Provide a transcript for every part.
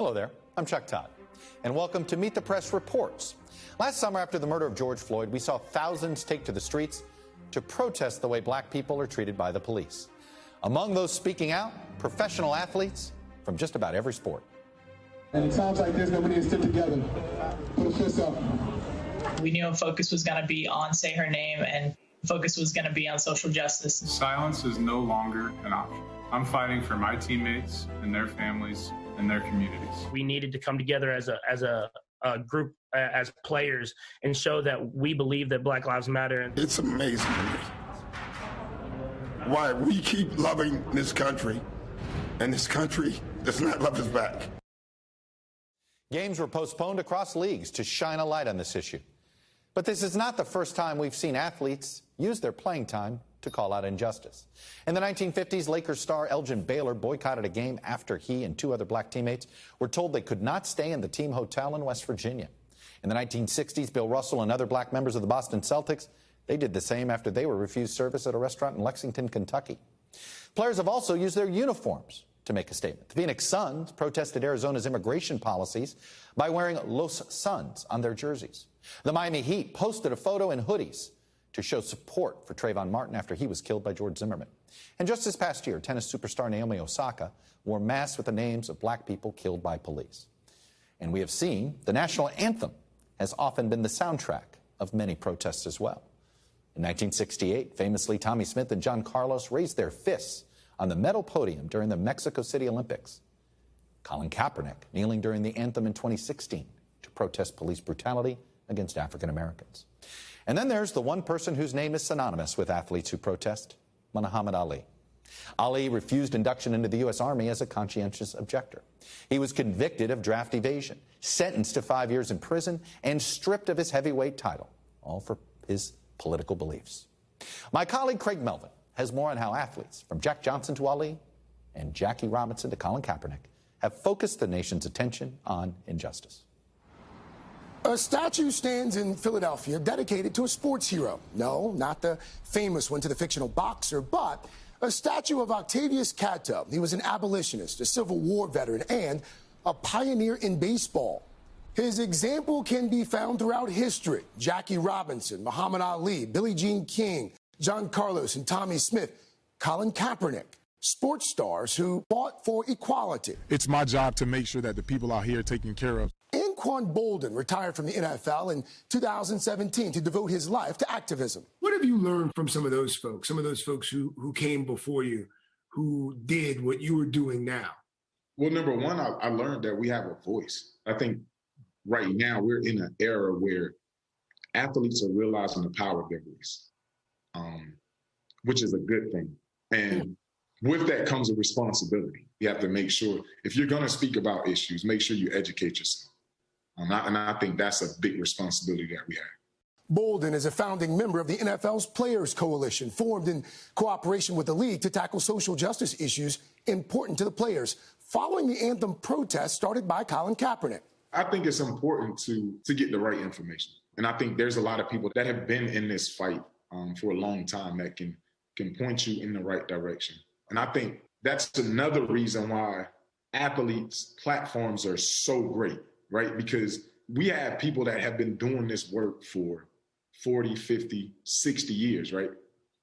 Hello there, I'm Chuck Todd, and welcome to Meet the Press Reports. Last summer, after the murder of George Floyd, we saw thousands take to the streets to protest the way black people are treated by the police. Among those speaking out, professional athletes from just about every sport. And it sounds like this, that we need to stick together. Put a fist up. We knew a focus was going to be on Say Her Name, and focus was going to be on social justice. Silence is no longer an option. I'm fighting for my teammates and their families and their communities. We needed to come together as a group, as players, and show that we believe that Black Lives Matter. It's amazing to me why we keep loving this country, and this country does not love us back. Games were postponed across leagues to shine a light on this issue. But this is not the first time we've seen athletes use their playing time to call out injustice. In the 1950s, Lakers star Elgin Baylor boycotted a game after he and two other black teammates were told they could not stay in the team hotel in West Virginia. In the 1960s, Bill Russell and other black members of the Boston Celtics, they did the same after they were refused service at a restaurant in Lexington, Kentucky. Players have also used their uniforms to make a statement. The Phoenix Suns protested Arizona's immigration policies by wearing Los Suns on their jerseys. The Miami Heat posted a photo in hoodies to show support for Trayvon Martin after he was killed by George Zimmerman. And just this past year, tennis superstar Naomi Osaka wore masks with the names of black people killed by police. And we have seen the national anthem has often been the soundtrack of many protests as well. In 1968, famously, Tommy Smith and John Carlos raised their fists on the medal podium during the Mexico City Olympics. Colin Kaepernick kneeling during the anthem in 2016 to protest police brutality against African Americans. And then there's the one person whose name is synonymous with athletes who protest, Muhammad Ali. Ali refused induction into the U.S. Army as a conscientious objector. He was convicted of draft evasion, sentenced to 5 years in prison, and stripped of his heavyweight title, all for his political beliefs. My colleague Craig Melvin has more on how athletes, from Jack Johnson to Ali and Jackie Robinson to Colin Kaepernick, have focused the nation's attention on injustice. A statue stands in Philadelphia dedicated to a sports hero. No, not the famous one to the fictional boxer, but a statue of Octavius Catto. He was an abolitionist, a Civil War veteran, and a pioneer in baseball. His example can be found throughout history. Jackie Robinson, Muhammad Ali, Billie Jean King, John Carlos, and Tommy Smith. Colin Kaepernick, sports stars who fought for equality. It's my job to make sure that the people out here are taken care of. Anquan Boldin retired from the NFL in 2017 to devote his life to activism. What have you learned from some of those folks who came before you, who did what you were doing now? Well, number one, I learned that we have a voice. I think right now we're in an era where athletes are realizing the power of their voice, which is a good thing. And with that comes a responsibility. You have to make sure, if you're going to speak about issues, make sure you educate yourself. And I think that's a big responsibility that we have. Boldin is a founding member of the NFL's Players Coalition, formed in cooperation with the league to tackle social justice issues important to the players, following the anthem protest started by Colin Kaepernick. I think it's important to get the right information. And I think there's a lot of people that have been in this fight for a long time that can point you in the right direction. And I think that's another reason why athletes' platforms are so great, right? Because we have people that have been doing this work for 40, 50, 60 years, right?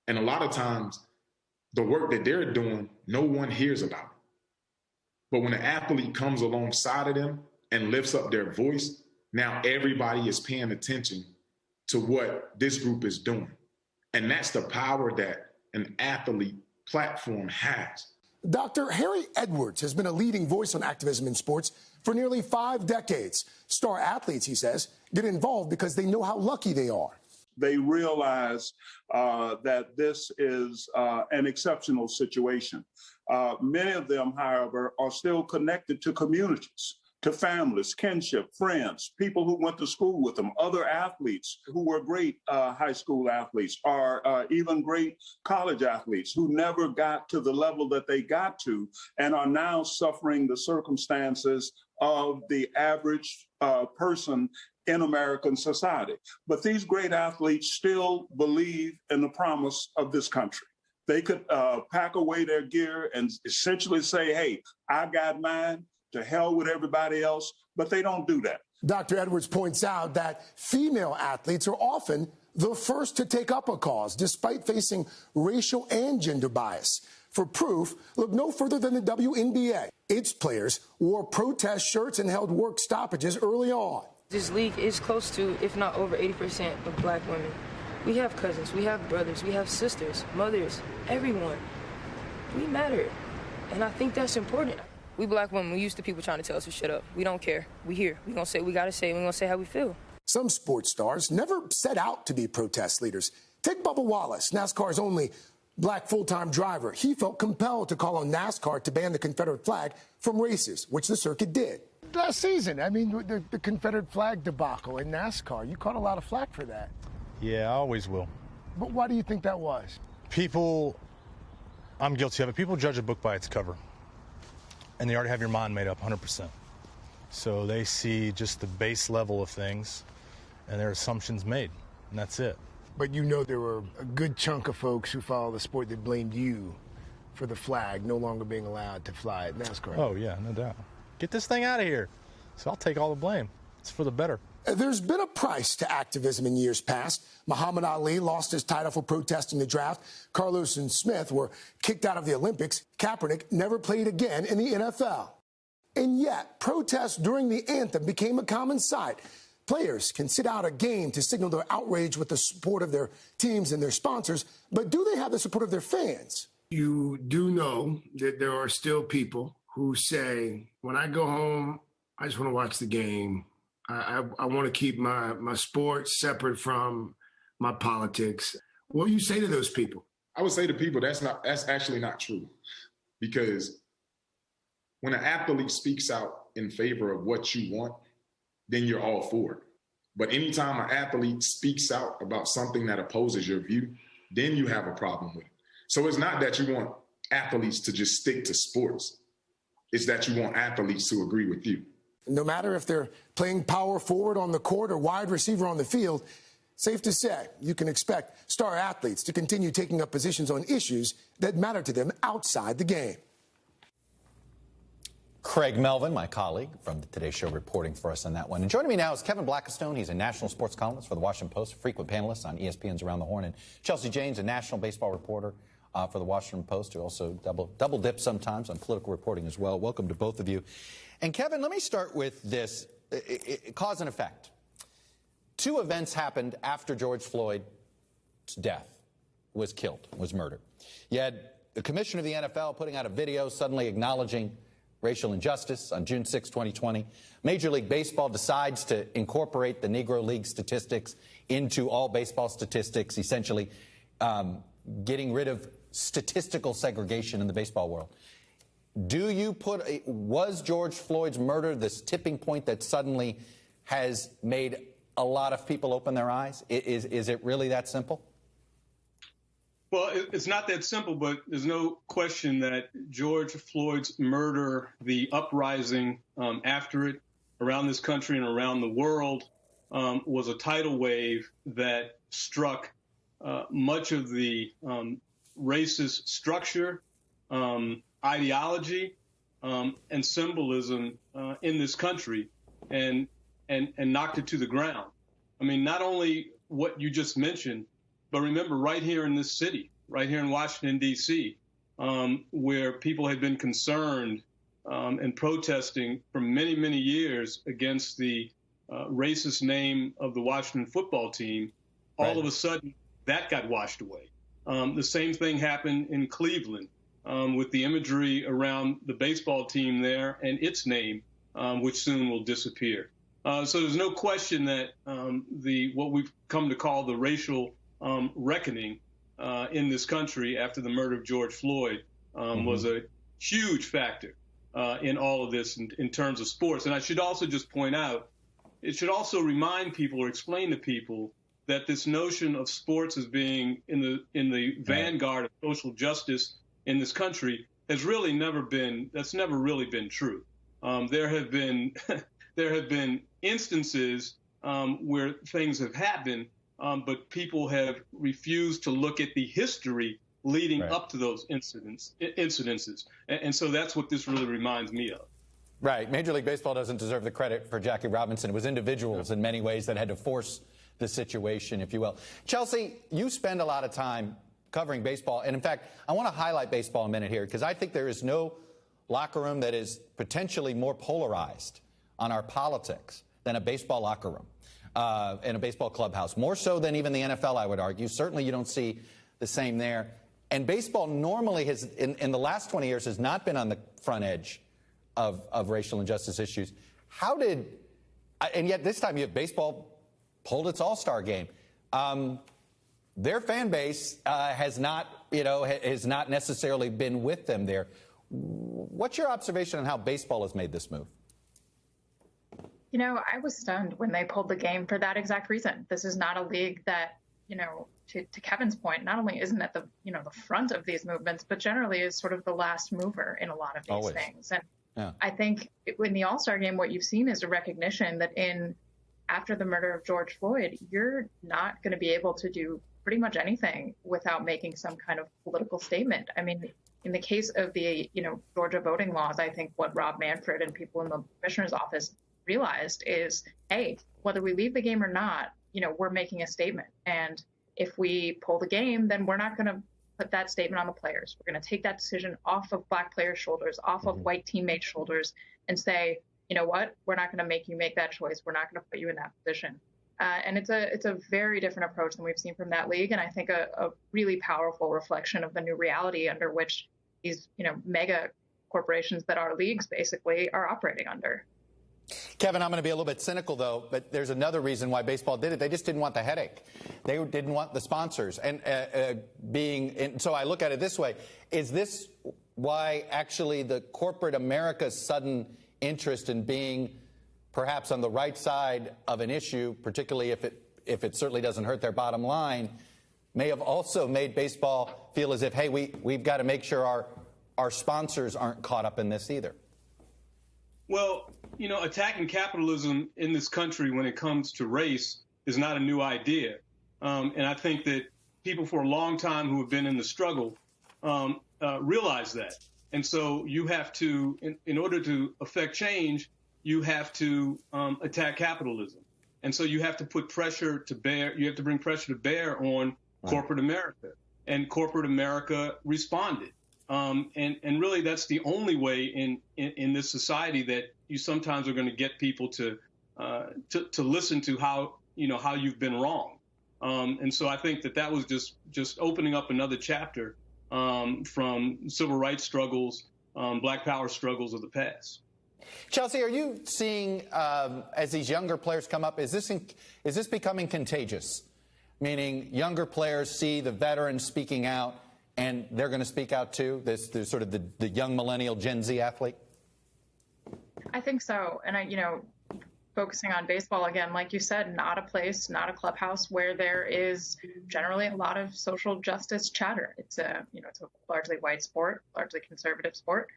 And a lot of times the work that they're doing, no one hears about it. But when an athlete comes alongside of them and lifts up their voice, now everybody is paying attention to what this group is doing. And that's the power that an athlete platform has. Dr. Harry Edwards has been a leading voice on activism in sports for nearly 5 decades. Star athletes, he says, get involved because they know how lucky they are. They realize that this is an exceptional situation. Many of them, however, are still connected to communities, to families, kinship, friends, people who went to school with them, other athletes who were great high school athletes, or even great college athletes who never got to the level that they got to and are now suffering the circumstances of the average person in American society. But these great athletes still believe in the promise of this country. They could pack away their gear and essentially say, hey, I got mine, to hell with everybody else, but they don't do that. Dr. Edwards points out that female athletes are often the first to take up a cause, despite facing racial and gender bias. For proof, look no further than the WNBA. Its players wore protest shirts and held work stoppages early on. This league is close to, if not over 80% of black women. We have cousins, we have brothers, we have sisters, mothers, everyone. We matter, and I think that's important. We black women, we used to people trying to tell us to shut up. We don't care. We here. We gonna say what we gotta say. We gonna say how we feel. Some sports stars never set out to be protest leaders. Take Bubba Wallace, NASCAR's only black full-time driver. He felt compelled to call on NASCAR to ban the Confederate flag from races, which the circuit did. Last season, I mean, the Confederate flag debacle in NASCAR, you caught a lot of flack for that. Yeah, I always will. But why do you think that was? People, I'm guilty of it. People judge a book by its cover. And they already have your mind made up 100%. So they see just the base level of things and their assumptions made, and that's it. But you know there were a good chunk of folks who follow the sport that blamed you for the flag no longer being allowed to fly at NASCAR. Oh, yeah, no doubt. Get this thing out of here. So I'll take all the blame. It's for the better. There's been a price to activism in years past. Muhammad Ali lost his title for protesting the draft. Carlos and Smith were kicked out of the Olympics. Kaepernick never played again in the NFL. And yet, protests during the anthem became a common sight. Players can sit out a game to signal their outrage with the support of their teams and their sponsors, but do they have the support of their fans? You do know that there are still people who say, when I go home, I just want to watch the game. I want to keep my sports separate from my politics. What do you say to those people? I would say to people that's actually not true, because when an athlete speaks out in favor of what you want, then you're all for it. But anytime an athlete speaks out about something that opposes your view, then you have a problem with it. So it's not that you want athletes to just stick to sports. It's that you want athletes to agree with you. No matter if they're playing power forward on the court or wide receiver on the field, safe to say you can expect star athletes to continue taking up positions on issues that matter to them outside the game. Craig Melvin, my colleague from the Today Show, reporting for us on that one. And joining me now is Kevin Blackistone. He's a national sports columnist for the Washington Post, a frequent panelist on ESPN's Around the Horn, and Chelsea Janes, a national baseball reporter for the Washington Post, who also double dips sometimes on political reporting as well. Welcome to both of you. And Kevin, let me start with this, cause and effect. Two events happened after George Floyd's death, was murdered. You had the commissioner of the NFL putting out a video suddenly acknowledging racial injustice on June 6, 2020. Major League Baseball decides to incorporate the Negro League statistics into all baseball statistics, essentially getting rid of statistical segregation in the baseball world. Was George Floyd's murder this tipping point that suddenly has made a lot of people open their eyes? Is it really that simple? Well, it's not that simple, but there's no question that George Floyd's murder, the uprising after it around this country and around the world, was a tidal wave that struck much of the racist structure, ideology, and symbolism in this country and knocked it to the ground. I mean, not only what you just mentioned, but remember, right here in this city, right here in Washington, D.C., where people had been concerned and protesting for many, many years against the racist name of the Washington football team, all of a sudden that got washed away. The same thing happened in Cleveland with the imagery around the baseball team there and its name, which soon will disappear. So there's no question that what we've come to call the racial reckoning in this country after the murder of George Floyd was a huge factor in all of this in terms of sports. And I should also just point out, it should also remind people or explain to people that this notion of sports as being in the vanguard of social justice in this country has really never been true. There have been instances where things have happened, but people have refused to look at the history leading up to those incidences. And so that's what this really reminds me of. Right. Major League Baseball doesn't deserve the credit for Jackie Robinson. It was individuals in many ways that had to force the situation, if you will. Chelsea, you spend a lot of time covering baseball. And in fact, I want to highlight baseball a minute here because I think there is no locker room that is potentially more polarized on our politics than a baseball locker room in a baseball clubhouse. More so than even the NFL, I would argue. Certainly you don't see the same there. And baseball normally has, in the last 20 years, has not been on the front edge of racial injustice issues. And yet this time you have baseball pulled its all-star game. Their fan base has not necessarily been with them there. What's your observation on how baseball has made this move? You know, I was stunned when they pulled the game for that exact reason. This is not a league that, to Kevin's point, not only isn't at the front of these movements, but generally is sort of the last mover in a lot of these things. And yeah. I think in the All-Star game, what you've seen is a recognition that after the murder of George Floyd, you're not going to be able to do pretty much anything without making some kind of political statement. I mean, in the case of the, Georgia voting laws, I think what Rob Manfred and people in the commissioner's office realized is, hey, whether we leave the game or not, we're making a statement. And if we pull the game, then we're not going to put that statement on the players. We're going to take that decision off of black players' shoulders, off of white teammates' shoulders, and say, you know what, we're not going to make you make that choice. We're not going to put you in that position. And it's a very different approach than we've seen from that league. And I think a really powerful reflection of the new reality under which these, mega corporations that are leagues basically are operating under. Kevin, I'm going to be a little bit cynical, though, but there's another reason why baseball did it. They just didn't want the headache. They didn't want the sponsors. And so I look at it this way. Is this why actually the corporate America's sudden interest in being perhaps on the right side of an issue, particularly if it certainly doesn't hurt their bottom line, may have also made baseball feel as if, hey, we've got to make sure our sponsors aren't caught up in this either? Well, attacking capitalism in this country when it comes to race is not a new idea. And I think that people for a long time who have been in the struggle realize that. And so you have to, in order to affect change, you have to attack capitalism. And so you have to put pressure to bear, you have to bring pressure to bear on corporate America. And corporate America responded. And really, that's the only way in this society that you sometimes are going to get people to listen to how you've been wrong. And so I think that was just opening up another chapter from civil rights struggles, Black Power struggles of the past. Chelsea, are you seeing as these younger players come up, is this becoming contagious? Meaning younger players see the veterans speaking out, and they're going to speak out too? There's sort of the young millennial Gen Z athlete? I think so. And focusing on baseball again, like you said, not a place, not a clubhouse where there is generally a lot of social justice chatter. It's a largely white sport, largely conservative sport.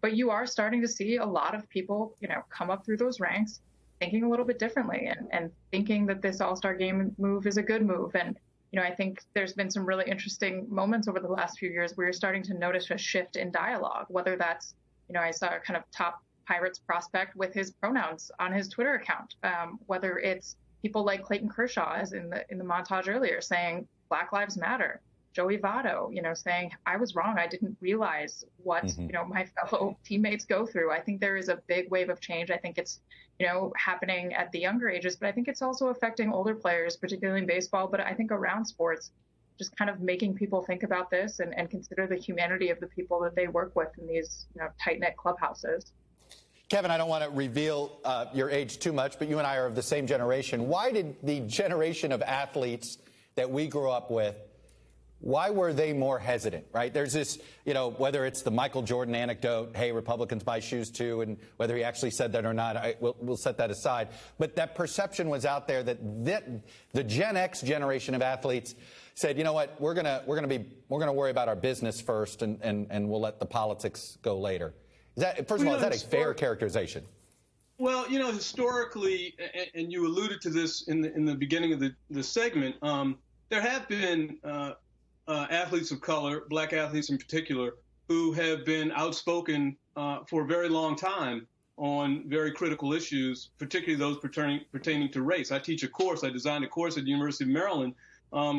But you are starting to see a lot of people, come up through those ranks thinking a little bit differently and thinking that this All-Star game move is a good move. And I think there's been some really interesting moments over the last few years where you're starting to notice a shift in dialogue, whether that's, I saw a kind of top Pirates prospect with his pronouns on his Twitter account, whether it's people like Clayton Kershaw, as in the montage earlier, saying Black Lives Matter, Joey Votto, saying I was wrong. I didn't realize what, my fellow teammates go through. I think there is a big wave of change. I think it's, happening at the younger ages, but I think it's also affecting older players, particularly in baseball, but I think around sports, just kind of making people think about this and consider the humanity of the people that they work with in these, tight-knit clubhouses. Kevin, I don't want to reveal your age too much, but you and I are of the same generation. Why did the generation of athletes that we grew up with, why were they more hesitant, right? There's this, whether it's the Michael Jordan anecdote, hey, Republicans buy shoes too, and whether he actually said that or not, we'll set that aside. But that perception was out there that the Gen X generation of athletes said, you know what, we're gonna worry about our business first, and we'll let the politics go later. First of all, is that a fair characterization? Well, historically, and you alluded to this in the beginning of the segment, there have been athletes of color, Black athletes in particular, who have been outspoken for a very long time on very critical issues, particularly those pertaining to race. I teach a course. I designed a course at the University of Maryland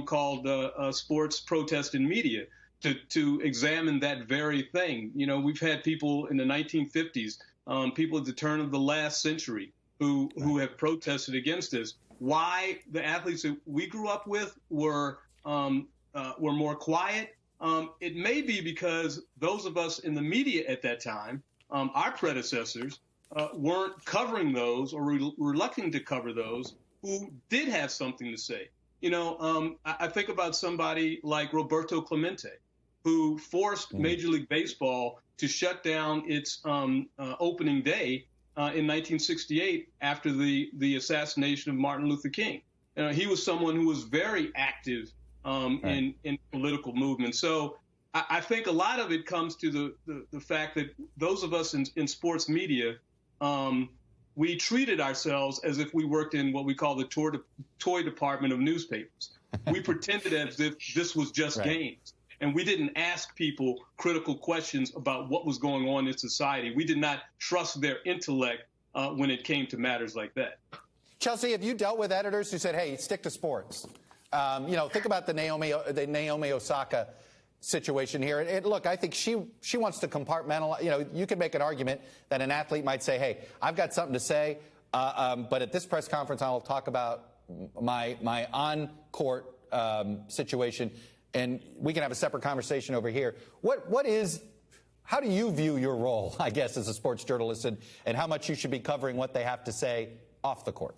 called Sports, Protest, and Media to examine that very thing. You know, we've had people in the 1950s, people at the turn of the last century who have protested against this. Why the athletes that we grew up with were more quiet? It may be because those of us in the media at that time, our predecessors, weren't covering those or reluctant to cover those who did have something to say. You know, I think about somebody like Roberto Clemente, who forced Major League Baseball to shut down its opening day in 1968 after the assassination of Martin Luther King. He was someone who was very active in political movements. So I think a lot of it comes to the fact that those of us in sports media, we treated ourselves as if we worked in what we call the toy department of newspapers. We pretended as if this was just games. And we didn't ask people critical questions about what was going on in society. We did not trust their intellect when it came to matters like that. Chelsea, have you dealt with editors who said, hey, stick to sports? You know, think about the Naomi Osaka situation here. And look, I think she wants to compartmentalize. You know, you could make an argument that an athlete might say, hey, I've got something to say, but at this press conference, I'll talk about my on-court situation, and we can have a separate conversation over here. How do you view your role, I guess, as a sports journalist, and how much you should be covering what they have to say off the court?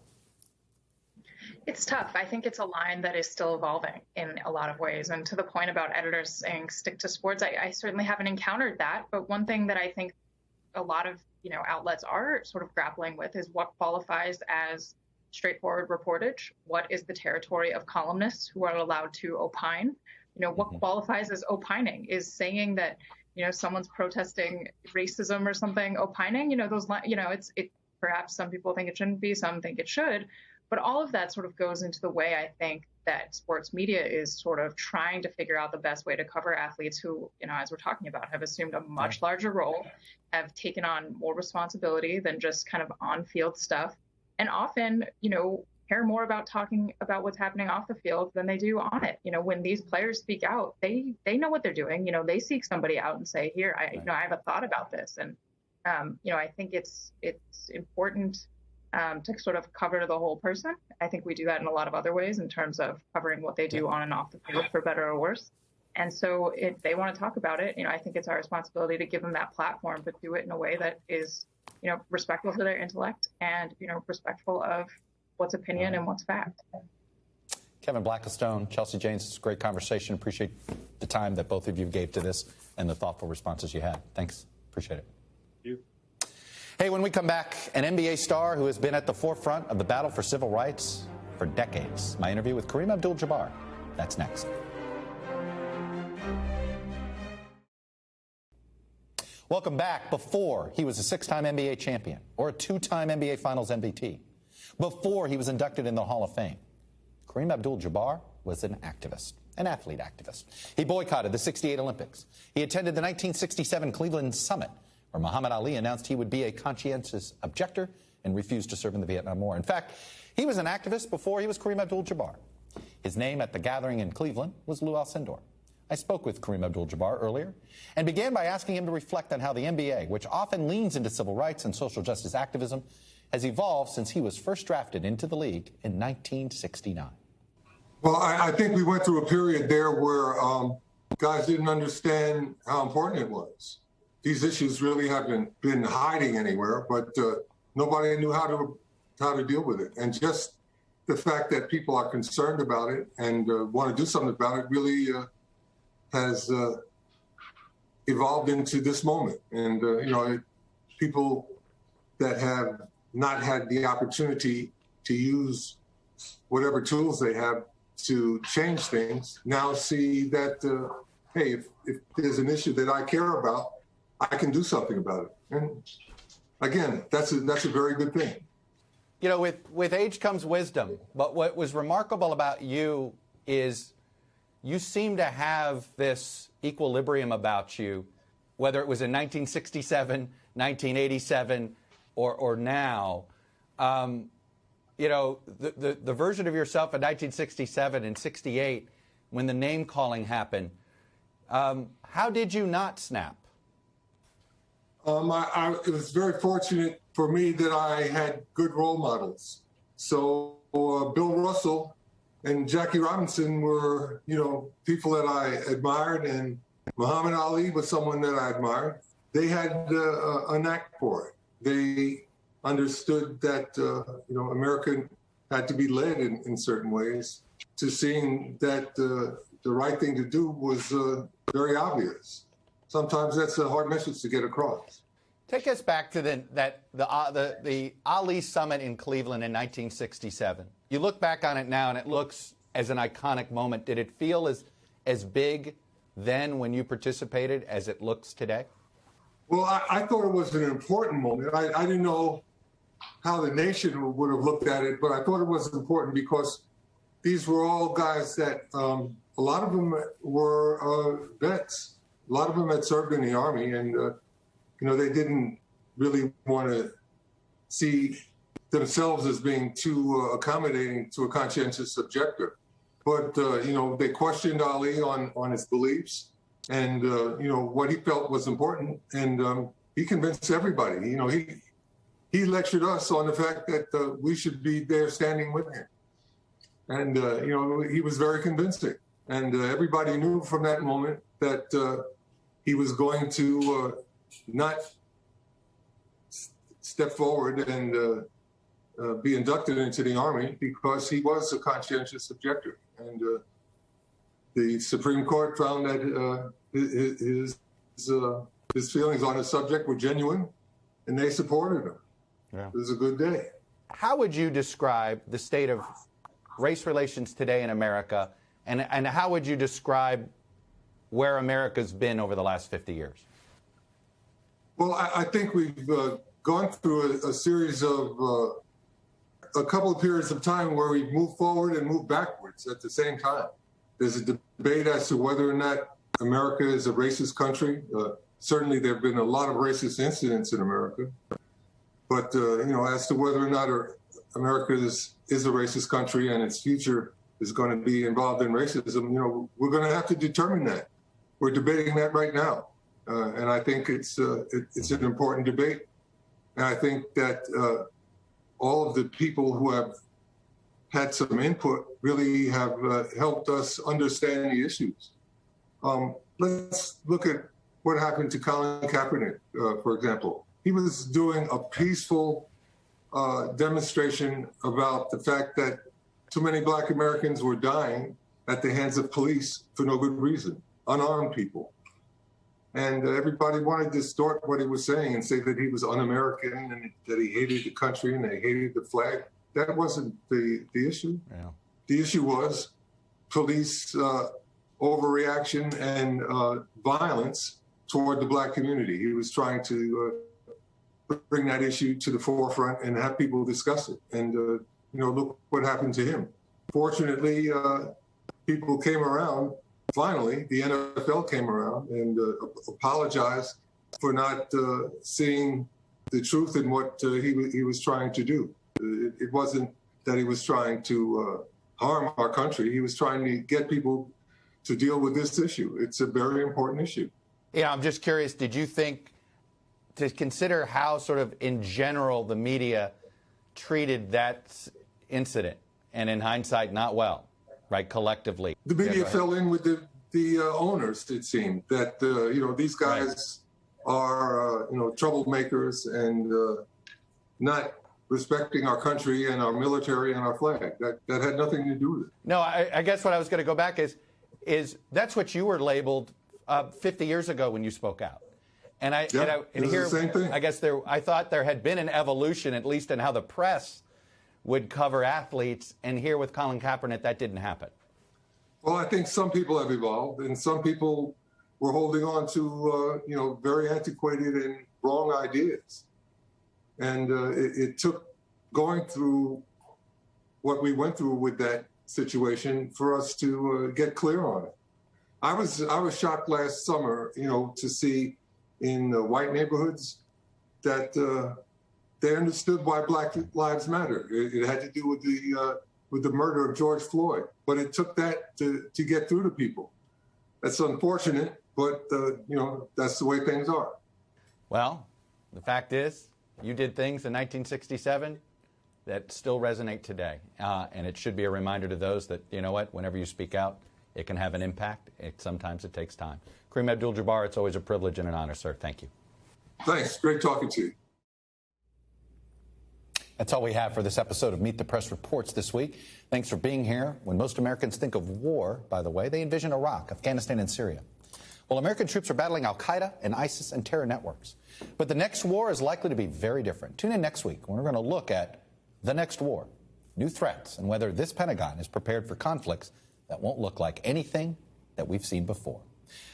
It's tough. I think it's a line that is still evolving in a lot of ways. And to the point about editors saying stick to sports, I certainly haven't encountered that. But one thing that I think a lot of outlets are sort of grappling with is what qualifies as straightforward reportage. What is the territory of columnists who are allowed to opine? What qualifies as opining? Is saying that someone's protesting racism or something opining? Perhaps some people think it shouldn't be, some think it should. But all of that sort of goes into the way I think that sports media is sort of trying to figure out the best way to cover athletes who, as we're talking about, have assumed a much larger role, have taken on more responsibility than just kind of on-field stuff, and often, care more about talking about what's happening off the field than they do on it. When these players speak out, they know what they're doing. They seek somebody out and say, here, I have a thought about this. And, I think it's important to sort of cover the whole person. I think we do that in a lot of other ways in terms of covering what they do on and off the field, for better or worse. And so if they want to talk about it, I think it's our responsibility to give them that platform, but do it in a way that is, respectful to their intellect and, respectful of what's opinion and what's fact. Kevin Blackistone, Chelsea Janes, it's a great conversation. Appreciate the time that both of you gave to this and the thoughtful responses you had. Thanks. Appreciate it. Thank you. Hey, when we come back, an NBA star who has been at the forefront of the battle for civil rights for decades. My interview with Kareem Abdul-Jabbar. That's next. Welcome back. Before he was a six-time NBA champion or a two-time NBA Finals MVP, before he was inducted in the Hall of Fame, Kareem Abdul-Jabbar was an activist, an athlete activist. He boycotted the '68 Olympics. He attended the 1967 Cleveland Summit, where Muhammad Ali announced he would be a conscientious objector and refused to serve in the Vietnam War. In fact, he was an activist before he was Kareem Abdul-Jabbar. His name at the gathering in Cleveland was Lou Alcindor. I spoke with Kareem Abdul-Jabbar earlier and began by asking him to reflect on how the NBA, which often leans into civil rights and social justice activism, has evolved since he was first drafted into the league in 1969. Well, I think we went through a period there where guys didn't understand how important it was. These issues really haven't been hiding anywhere, but nobody knew how to deal with it. And just the fact that people are concerned about it and want to do something about it really has evolved into this moment. And, people that have not had the opportunity to use whatever tools they have to change things now see that, hey, if there's an issue that I care about, I can do something about it. And again, that's a very good thing. With age comes wisdom. But what was remarkable about you is you seem to have this equilibrium about you, whether it was in 1967, 1987, or now, you know, the version of yourself in 1967 and 68, when the name calling happened, how did you not snap? It was very fortunate for me that I had good role models. So Bill Russell and Jackie Robinson were, you know, people that I admired, and Muhammad Ali was someone that I admired. They had a knack for it. They understood that, you know, America had to be led in certain ways to seeing that the right thing to do was very obvious. Sometimes that's a hard message to get across. Take us back to the Ali Summit in Cleveland in 1967. You look back on it now, and it looks as an iconic moment. Did it feel as big then when you participated as it looks today? Well, I thought it was an important moment. I didn't know how the nation would have looked at it, but I thought it was important because these were all guys that a lot of them were vets. A lot of them had served in the Army, and you know, they didn't really want to see themselves as being too accommodating to a conscientious objector. But you know, they questioned Ali on his beliefs and you know, what he felt was important, and he convinced everybody. You know, he lectured us on the fact that we should be there standing with him, and you know, he was very convincing, and everybody knew from that moment that he was going to not step forward and be inducted into the Army because he was a conscientious objector. And the Supreme Court found that his feelings on the subject were genuine, and they supported him. Yeah. It was a good day. How would you describe the state of race relations today in America, and how would you describe where America's been over the last 50 years? Well, I think we've gone through a series of a couple of periods of time where we've moved forward and moved backwards at the same time. There's a debate as to whether or not America is a racist country. Certainly, there have been a lot of racist incidents in America. But, you know, as to whether or not America is a racist country and its future is going to be involved in racism, you know, we're going to have to determine that. We're debating that right now. And I think it's an important debate. And I think that all of the people who have had some input really have helped us understand the issues. Let's look at what happened to Colin Kaepernick, for example. He was doing a peaceful demonstration about the fact that too many Black Americans were dying at the hands of police for no good reason, unarmed people. And everybody wanted to distort what he was saying and say that he was un-American and that he hated the country and that he hated the flag. That wasn't the issue. Yeah. The issue was police overreaction and violence toward the Black community. He was trying to bring that issue to the forefront and have people discuss it. And, you know, look what happened to him. Fortunately, people came around. Finally, the NFL came around and apologized for not seeing the truth in what he was trying to do. It wasn't that he was trying to harm our country. He was trying to get people to deal with this issue. It's a very important issue. Yeah, I'm just curious, did you think, to consider how sort of in general the media treated that incident, and in hindsight, not well, right, collectively? The media fell in with the owners, it seemed, that, you know, these guys are, you know, troublemakers and not respecting our country and our military and our flag. That had nothing to do with it. No, I guess what I was going to go back is that's what you were labeled 50 years ago when you spoke out. And here, the same thing. I guess I thought there had been an evolution, at least in how the press would cover athletes, and here with Colin Kaepernick, that didn't happen. Well, I think some people have evolved, and some people were holding on to, you know, very antiquated and wrong ideas. And it took going through what we went through with that situation for us to get clear on it. I was shocked last summer, you know, to see in white neighborhoods that they understood why Black Lives Matter. It had to do with the murder of George Floyd, but it took that to get through to people. That's unfortunate, but that's the way things are. Well, the fact is, you did things in 1967 that still resonate today, and it should be a reminder to those that, you know what, whenever you speak out, it can have an impact. Sometimes it takes time. Kareem Abdul-Jabbar, it's always a privilege and an honor, sir. Thank you. Thanks. Great talking to you. That's all we have for this episode of Meet the Press Reports this week. Thanks for being here. When most Americans think of war, by the way, they envision Iraq, Afghanistan, and Syria. Well, American troops are battling al-Qaeda and ISIS and terror networks. But the next war is likely to be very different. Tune in next week when we're going to look at the next war, new threats, and whether this Pentagon is prepared for conflicts that won't look like anything that we've seen before.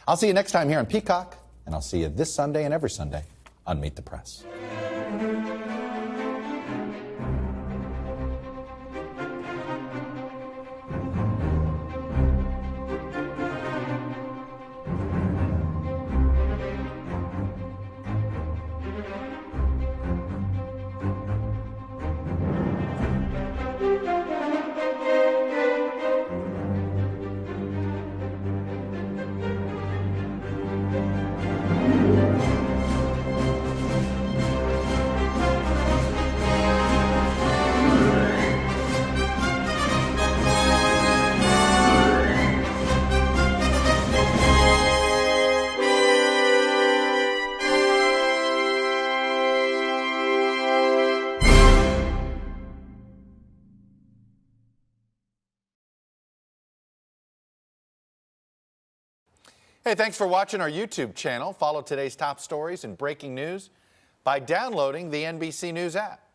I'll see you next time here on Peacock, and I'll see you this Sunday and every Sunday on Meet the Press. Hey, thanks for watching our YouTube channel. Follow today's top stories and breaking news by downloading the NBC News app.